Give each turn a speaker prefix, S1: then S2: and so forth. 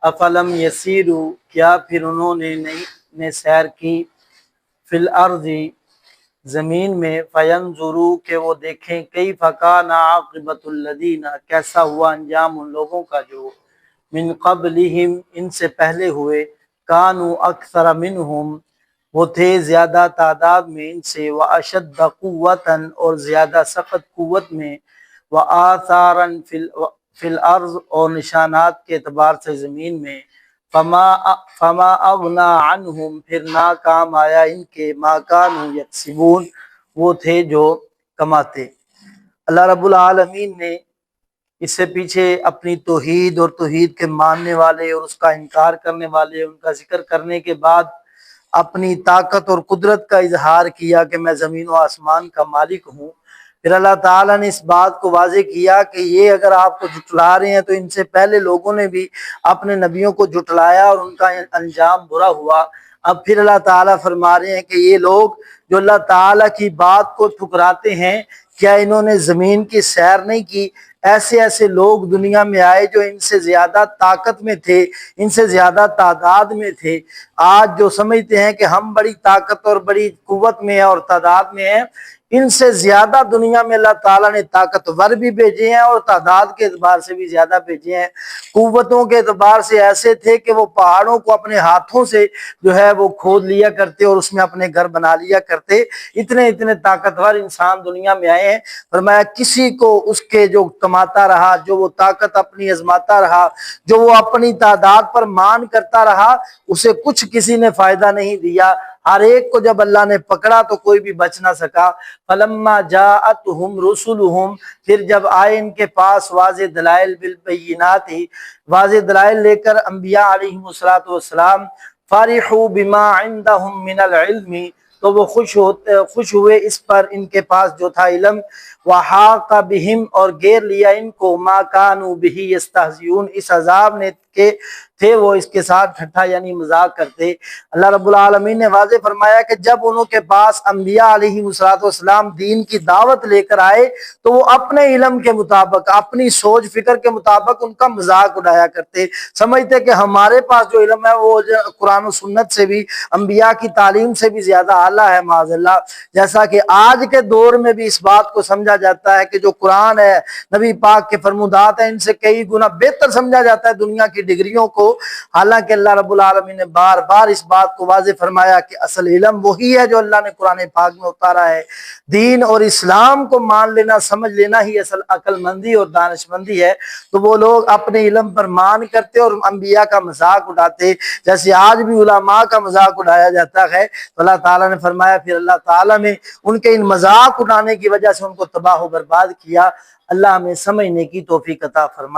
S1: افلم یسیرو، کیا پھر انہوں نے سیر کی، فی الارض، زمین میں، فینظروا، کہ وہ دیکھیں، کیف کان عاقبۃ الذین، کیسا ہوا انجام ان لوگوں کا جو من قبلہم، ان سے پہلے ہوئے، کانوا اکثر منہم، وہ تھے زیادہ تعداد میں ان سے، واشد قوتاً، اور زیادہ سخت قوت میں، وآثاراً فی الارض، اور نشانات کے اعتبار سے زمین میں، فما اغنا عنہم، پھر نہ کام آیا ان کے، ما کانوا یکسبون، وہ تھے جو کماتے۔ اللہ رب العالمین نے اس سے پیچھے اپنی توحید اور توحید کے ماننے والے اور اس کا انکار کرنے والے، ان کا ذکر کرنے کے بعد اپنی طاقت اور قدرت کا اظہار کیا کہ میں زمین و آسمان کا مالک ہوں۔ پھر اللہ تعالیٰ نے اس بات کو واضح کیا کہ یہ اگر آپ کو جھٹلا رہے ہیں تو ان سے پہلے لوگوں نے بھی اپنے نبیوں کو جھٹلایا اور ان کا انجام برا ہوا۔ اب پھر اللہ تعالیٰ فرما رہے ہیں کہ یہ لوگ جو اللہ تعالیٰ کی بات کو ٹھکراتے ہیں، کیا انہوں نے زمین کی سیر نہیں کی؟ ایسے ایسے لوگ دنیا میں آئے جو ان سے زیادہ طاقت میں تھے، ان سے زیادہ تعداد میں تھے۔ آج جو سمجھتے ہیں کہ ہم بڑی طاقت اور بڑی قوت میں ہیں اور تعداد میں ہیں، ان سے زیادہ دنیا میں اللہ تعالیٰ نے طاقتور بھی بھیجے ہیں اور تعداد کے اعتبار سے بھی زیادہ بھیجے ہیں۔ قوتوں کے اعتبار سے ایسے تھے کہ وہ پہاڑوں کو اپنے ہاتھوں سے جو ہے وہ کھود لیا کرتے اور اس میں اپنے گھر بنا لیا کرتے۔ اتنے طاقتور انسان دنیا میں آئے ہیں۔ فرمایا کسی کو اس کے جو کماتا رہا، جو وہ طاقت اپنی ازماتا رہا، جو وہ اپنی تعداد پر مان کرتا رہا، اسے کچھ کسی نے فائدہ نہیں دیا۔ ہر ایک کو جب اللہ نے پکڑا تو کوئی بھی بچ نہ سکا۔ فلما جاءتهم رسلهم، پھر جب آئے ان کے پاس واضح دلائل بالبینات، واضح دلائل لے کر انبیاء علیہم السلام، فرحوا بما عندهم من العلم، تو وہ خوش ہوئے اس پر ان کے پاس جو تھا علم، وحاق بہم، اور گیر لیا ان کو، ما کانوا بہ یستہزئون، اس عذاب نے کہ تھے وہ اس کے ساتھ ٹھٹھا یعنی مذاق کرتے۔ اللہ رب العالمین نے واضح فرمایا کہ جب انہوں کے پاس انبیاء علیہ السلام دین کی دعوت لے کر آئے تو وہ اپنے علم کے مطابق، اپنی سوچ فکر کے مطابق ان کا مذاق اڑایا کرتے، سمجھتے کہ ہمارے پاس جو علم ہے وہ قرآن و سنت سے بھی، انبیاء کی تعلیم سے بھی زیادہ اعلیٰ ہے، معاذ اللہ۔ جیسا کہ آج کے دور میں بھی اس بات کو سمجھا جاتا ہے کہ جو قرآن ہے، نبی پاک کے فرمودات ہیں، ان سے کئی گنا بہتر سمجھا جاتا ہے دنیا کی ڈگریوں کو، حالانکہ اللہ رب العالمین نے بار بار اس بات کو واضح فرمایا کہ اصل علم وہی ہے جو اللہ نے قرآن پاک میں اتارا ہے۔ دین اور اسلام کو مان لینا، سمجھ لینا ہی اصل عقل مندی اور دانش مندی ہے۔ تو وہ لوگ اپنے علم پر مان کرتے اور انبیاء کا مذاق اڑاتے، جیسے آج بھی علماء کا مذاق اڑایا جاتا ہے۔ تو اللہ تعالیٰ نے فرمایا پھر اللہ تعالیٰ نے ان کے ان مذاق اڑانے کی وجہ سے ان کو تباہ و برباد کیا۔ اللہ ہمیں سمجھنے کی توفیق عطا فرمائے۔